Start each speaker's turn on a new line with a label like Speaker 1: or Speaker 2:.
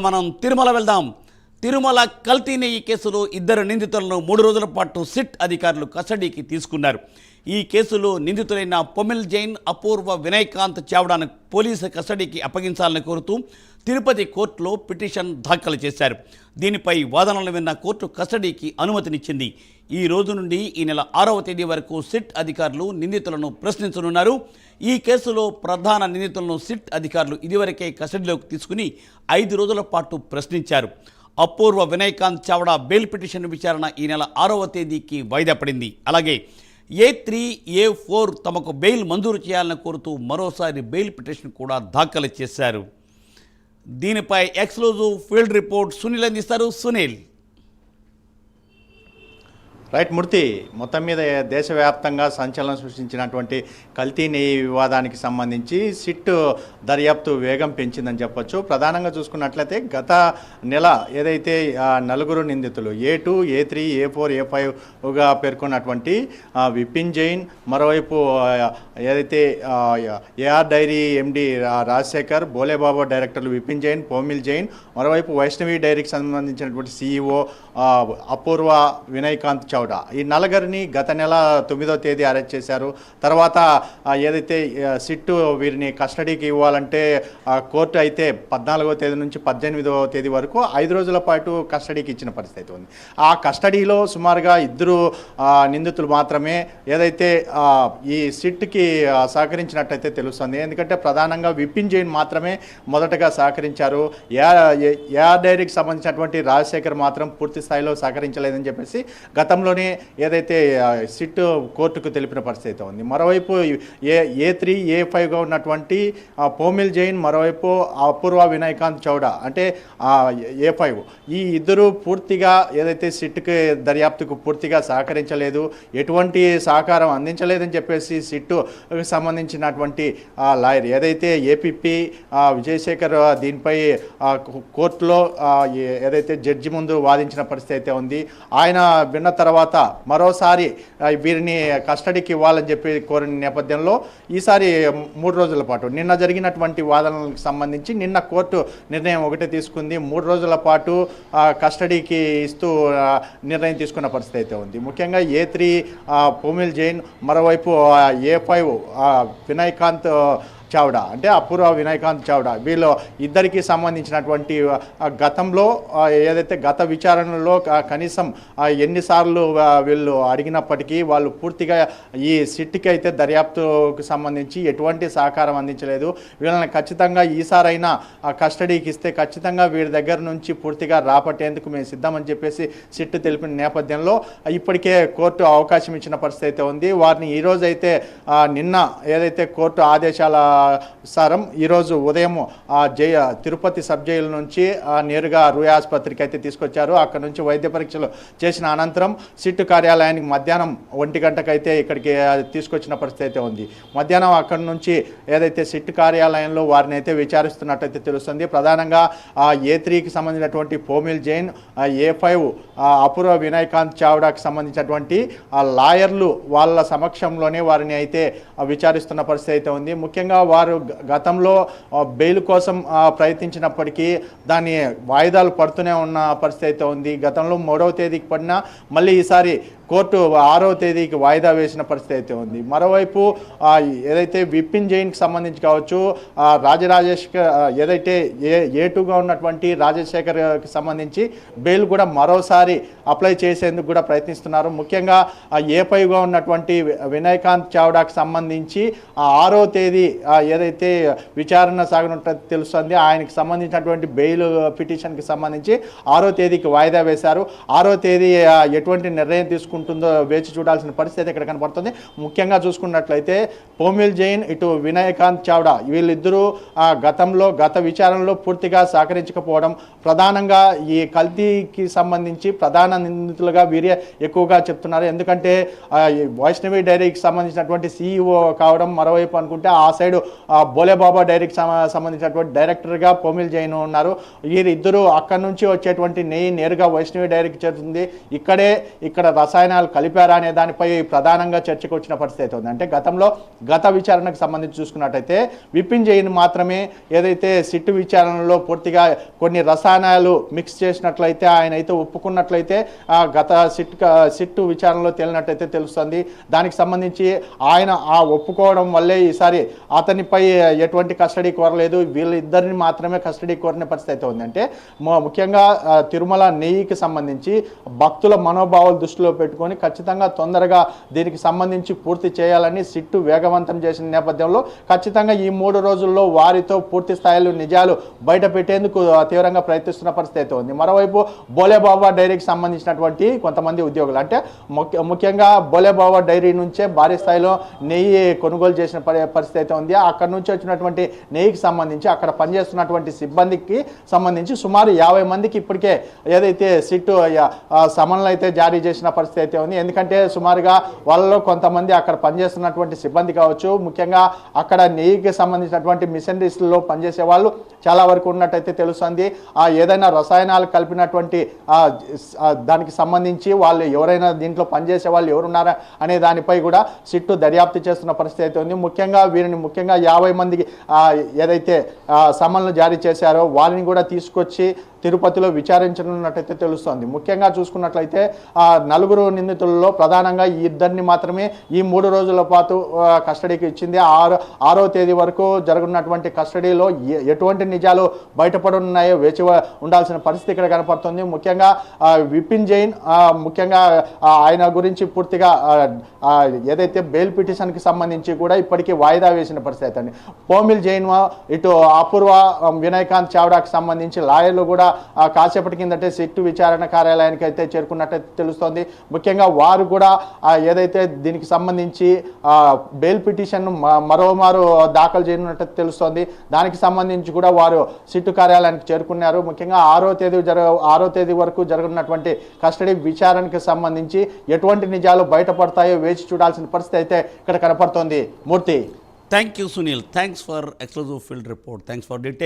Speaker 1: మనం తిరుమల వెళ్దాం. తిరుమల కల్తీ నెయ్యి కేసులో ఇద్దరు నిందితులను 3 రోజుల పాటు సిట్ అధికారులు కస్టడీకి తీసుకున్నారు. ఈ కేసులో నిందితులైన పొమిల్ జైన్, అపూర్వ వినయకాంత్ చావ్డాను పోలీసు కస్టడీకి అప్పగించాలని కోరుతూ తిరుపతి కోర్టులో పిటిషన్ దాఖలు చేశారు. దీనిపై వాదనలు విన్న కోర్టు కస్టడీకి అనుమతినిచ్చింది. ఈ రోజు నుండి ఈ నెల 6వ తేదీ వరకు సిట్ అధికారులు నిందితులను ప్రశ్నించనున్నారు. ఈ కేసులో ప్రధాన నిందితులను సిట్ అధికారులు ఇదివరకే కస్టడీలోకి తీసుకుని 5 రోజుల పాటు ప్రశ్నించారు. అపూర్వ వినయకాంత్ చావ్డా బెయిల్ పిటిషన్ విచారణ ఈ నెల 6వ తేదీకి వాయిదా పడింది. అలాగే A3, A4 తమకు బెయిల్ మంజూరు చేయాలని కోరుతూ మరోసారి బెయిల్ పిటిషన్ కూడా దాఖలు చేశారు. దీనిపై ఎక్స్క్లూజివ్ ఫీల్డ్ రిపోర్ట్ సునీల్ అందిస్తారు. సునీల్.
Speaker 2: రైట్ మూర్తి, మొత్తం మీద దేశవ్యాప్తంగా సంచలనం సృష్టించినటువంటి కల్తీ నెయ్యి వివాదానికి సంబంధించి సిట్ దర్యాప్తు వేగం పెంచిందని చెప్పొచ్చు. ప్రధానంగా చూసుకున్నట్లయితే గత నెల ఏదైతే 4 నిందితులు A2, A3, A4, A5గా పేర్కొన్నటువంటి Vipin Jain, మరోవైపు ఏదైతే AR dairy MD Rajasekhar, Bhole Baba డైరెక్టర్లు విపిన్ జైన్, పోమిల్ జైన్, మరోవైపు వైష్ణవి డైరీకి సంబంధించినటువంటి CEO అపూర్వ వినయకాంత్ చావ్డా, ఈ నలుగురిని గత నెల 9వ తేదీ అరెస్ట్ చేశారు. తర్వాత ఏదైతే సిట్ వీరిని కస్టడీకి ఇవ్వాలంటే కోర్టు అయితే 14వ తేదీ నుంచి 18వ తేదీ వరకు 5 రోజుల పాటు కస్టడీకి ఇచ్చిన పరిస్థితి ఉంది. ఆ కస్టడీలో సుమారుగా 2 నిందితులు మాత్రమే ఏదైతే ఈ సిట్కి సహకరించినట్టయితే తెలుస్తుంది. ఎందుకంటే ప్రధానంగా విపిన్ జైన్ మాత్రమే మొదటగా సహకరించారు. ఏఆర్ డైరీకి సంబంధించినటువంటి రాజశేఖర్ మాత్రం పూర్తి స్థాయిలో సహకరించలేదని చెప్పేసి గతంలోనే ఏదైతే సిట్ కోర్టుకు తెలిపిన పరిస్థితి ఉంది. మరోవైపు A3, A5గా ఉన్నటువంటి పోమిల్ జైన్, మరోవైపు అపూర్వ వినయకాంత్ చావ్డా అంటే A5, ఈ ఇద్దరు పూర్తిగా ఏదైతే సిట్కి దర్యాప్తుకు పూర్తిగా సహకరించలేదు, ఎటువంటి సహకారం అందించలేదని చెప్పేసి సిట్కు సంబంధించినటువంటి లాయర్ ఏదైతే ఏపీపీ విజయశేఖర్ దీనిపై కోర్టులో ఏదైతే జడ్జి ముందు వాదించిన పరిస్థితి అయితే ఉంది. ఆయన విన్న తర్వాత మరోసారి వీరిని కస్టడీకి ఇవ్వాలని చెప్పి కోరిన నేపథ్యంలో ఈసారి 3 రోజుల పాటు నిన్న జరిగినటువంటి వాదనలకు సంబంధించి నిన్న కోర్టు నిర్ణయం ఒకటే తీసుకుంది. 3 రోజుల పాటు కస్టడీకి ఇస్తూ నిర్ణయం తీసుకున్న పరిస్థితి అయితే ఉంది. ముఖ్యంగా A3 పోమిల్ జైన్, మరోవైపు A5 వినయకాంత్ చావ్డా అంటే అపూర్వ వినయకాంత్ చావ్డా, వీళ్ళు ఇద్దరికి సంబంధించినటువంటి గతంలో ఏదైతే గత విచారణలో కనీసం ఎన్నిసార్లు వీళ్ళు అడిగినప్పటికీ వాళ్ళు పూర్తిగా ఈ సిట్కి అయితే దర్యాప్తుకు సంబంధించి ఎటువంటి సహకారం అందించలేదు. వీళ్ళని ఖచ్చితంగా ఈసారైనా కస్టడీకి ఇస్తే ఖచ్చితంగా వీరి దగ్గర నుంచి పూర్తిగా రాపట్టేందుకు మేము సిద్ధమని చెప్పేసి సిట్ తెలిపిన నేపథ్యంలో ఇప్పటికే కోర్టు అవకాశం ఇచ్చిన పరిస్థితి అయితే ఉంది. వారిని ఈరోజైతే నిన్న ఏదైతే కోర్టు ఆదేశాల సారం ఈరోజు ఉదయం తిరుపతి సబ్ జైలు నుంచి నేరుగా రూయ్ ఆసుపత్రికి అయితే తీసుకొచ్చారు. అక్కడ నుంచి వైద్య పరీక్షలు చేసిన అనంతరం సిట్ కార్యాలయానికి మధ్యాహ్నం 1 గంటకైతే ఇక్కడికి తీసుకొచ్చిన పరిస్థితి అయితే ఉంది. మధ్యాహ్నం అక్కడి నుంచి ఏదైతే సిట్ కార్యాలయంలో వారిని అయితే విచారిస్తున్నట్టయితే తెలుస్తుంది. ప్రధానంగా A3కి సంబంధించినటువంటి పోమిల్ జైన్, A5 అపూర్వ వినయకాంత్ చావ్డాకి సంబంధించినటువంటి లాయర్లు వాళ్ళ సమక్షంలోనే వారిని అయితే విచారిస్తున్న పరిస్థితి అయితే ఉంది. ముఖ్యంగా వారు గతంలో బెయిల్ కోసం ప్రయత్నించినప్పటికీ దాన్ని వాయిదాలు పడుతూనే ఉన్న పరిస్థితి అయితే ఉంది. గతంలో 3వ తేదీకి పడినా మళ్ళీ ఈసారి కోర్టు 6వ తేదీకి వాయిదా వేసిన పరిస్థితి అయితే ఉంది. మరోవైపు ఏదైతే విపిన్ జైన్కి సంబంధించి కావచ్చు, రాజశేఖర్ ఏదైతే A2గా ఉన్నటువంటి రాజశేఖర్కి సంబంధించి బెయిల్ కూడా మరోసారి అప్లై చేసేందుకు కూడా ప్రయత్నిస్తున్నారు. ముఖ్యంగా A5గా ఉన్నటువంటి వినయకాంత్ చావ్డాకి సంబంధించి 6వ తేదీ ఏదైతే విచారణ సాగనుంటే తెలుస్తుంది. ఆయనకి సంబంధించినటువంటి బెయిల్ పిటిషన్కి సంబంధించి 6వ తేదీకి వాయిదా వేశారు. 6వ తేదీ ఎటువంటి నిర్ణయం తీసుకుంటుందో వేచి చూడాల్సిన పరిస్థితి ఇక్కడ కనపడుతుంది. ముఖ్యంగా చూసుకున్నట్లయితే పోమిల్ జైన్, ఇటు వినయకాంత్ చావ్డా వీళ్ళిద్దరూ గతంలో గత విచారణలో పూర్తిగా సహకరించకపోవడం, ప్రధానంగా ఈ కల్తీకి సంబంధించి ప్రధాన నిందితులుగా వీరే ఎక్కువగా చెప్తున్నారు. ఎందుకంటే వైష్ణవి డైరీకి సంబంధించినటువంటి CEO కావడం, మరోవైపు అనుకుంటే ఆ సైడ్ బోలేబాబా డైరీకి సంబంధించినటువంటి డైరెక్టర్గా పోమిల్ జైన్ ఉన్నారు. వీరిద్దరూ అక్కడి నుంచి వచ్చేటువంటి నెయ్యి నేరుగా వైష్ణవి డైరీకి చేరుతుంది. ఇక్కడ రసాయన రసాయనాలు కలిపారా అనే దానిపై ప్రధానంగా చర్చకు వచ్చిన పరిస్థితి అయితే ఉంది. అంటే గత విచారణకు సంబంధించి చూసుకున్నట్టయితే విపిన్ జైన్ మాత్రమే ఏదైతే సిట్టు విచారణలో పూర్తిగా కొన్ని రసాయనాలు మిక్స్ చేసినట్లయితే ఆయన అయితే ఒప్పుకున్నట్లయితే గత సిట్టు విచారణలో తేలినట్టయితే తెలుస్తుంది. దానికి సంబంధించి ఆయన ఒప్పుకోవడం వల్లే ఈసారి అతనిపై ఎటువంటి కస్టడీ కోరలేదు, వీళ్ళిద్దరిని మాత్రమే కస్టడీ కోరిన పరిస్థితి అయితే ఉంది. అంటే ముఖ్యంగా తిరుమల నెయ్యికి సంబంధించి భక్తుల మనోభావాలు దృష్టిలో పెట్టుకొని ఖచ్చితంగా తొందరగా దీనికి సంబంధించి పూర్తి చేయాలని సిట్టు వేగవంతం చేసిన నేపథ్యంలో ఖచ్చితంగా ఈ 3 రోజుల్లో వారితో పూర్తి స్థాయిలో నిజాలు బయట పెట్టేందుకు తీవ్రంగా ప్రయత్నిస్తున్న పరిస్థితి అయితే ఉంది. మరోవైపు బోలేబాబా డైరీకి సంబంధించినటువంటి కొంతమంది ఉద్యోగులు, అంటే ముఖ్యంగా బోలేబాబా డైరీ నుంచే భారీ స్థాయిలో నెయ్యి కొనుగోలు చేసిన పరిస్థితి అయితే ఉంది. అక్కడ నుంచి వచ్చినటువంటి నెయ్యికి సంబంధించి అక్కడ పనిచేస్తున్నటువంటి సిబ్బందికి సంబంధించి సుమారు 50 మందికి ఇప్పటికే ఏదైతే సిట్టు సమన్లు అయితే జారీ చేసిన పరిస్థితి అయితే ఉంది. ఎందుకంటే సుమారుగా వాళ్ళలో కొంతమంది అక్కడ పనిచేస్తున్నటువంటి సిబ్బంది కావచ్చు, ముఖ్యంగా అక్కడ నెయ్యికి సంబంధించినటువంటి మిషనరీస్లో పనిచేసే వాళ్ళు చాలా వరకు ఉన్నట్టయితే తెలుస్తుంది. ఏదైనా రసాయనాలు కలిపినటువంటి దానికి సంబంధించి వాళ్ళు ఎవరైనా దీంట్లో పనిచేసే వాళ్ళు ఎవరున్నారా అనే దానిపై కూడా సిట్టు దర్యాప్తు చేస్తున్న పరిస్థితి అయితే ఉంది. ముఖ్యంగా 50 మందికి ఏదైతే సమన్లు జారీ చేశారో వాళ్ళని కూడా తీసుకొచ్చి తిరుపతిలో విచారించనున్నట్టయితే తెలుస్తోంది. ముఖ్యంగా చూసుకున్నట్లయితే 4 నిందితులలో ప్రధానంగా ఈ ఇద్దరిని మాత్రమే ఈ 3 రోజుల పాటు కస్టడీకి ఇచ్చింది. 6వ తేదీ వరకు జరుగుతున్నటువంటి కస్టడీలో ఎటువంటి నిజాలు బయటపడున్నాయో వేచి ఉండాల్సిన పరిస్థితి ఇక్కడ కనపడుతుంది. ముఖ్యంగా విపిన్ జైన్ ముఖ్యంగా ఆయన గురించి పూర్తిగా ఏదైతే బెయిల్ పిటిషన్కి సంబంధించి కూడా ఇప్పటికీ వాయిదా వేసిన పరిస్థితి అండి. పోమిల్ జైన్ ఇటు అపూర్వ వినయకాంత్ చావ్డాకి సంబంధించి లాయర్లు కూడా కాసేపటి కిందటే సిట్టు విచారణ కార్యాలయానికి అయితే చేరుకున్నట్టయితే తెలుస్తోంది. ముఖ్యంగా వారు కూడా ఏదైతే దీనికి సంబంధించి బెయిల్ పిటిషన్ మరోమారు దాఖలు చేయనున్నట్టు తెలుస్తోంది. దానికి సంబంధించి కూడా వారు సిట్టు కార్యాలయానికి చేరుకున్నారు. ముఖ్యంగా 6వ తేదీ వరకు జరగనున్నటువంటి కస్టడీ విచారణకు సంబంధించి ఎటువంటి నిజాలు బయటపడతాయో వేచి చూడాల్సిన పరిస్థితి అయితే ఇక్కడ కనపడుతోంది. Murthy,
Speaker 1: thank you Sunil, thanks for exclusive field report, thanks for detail.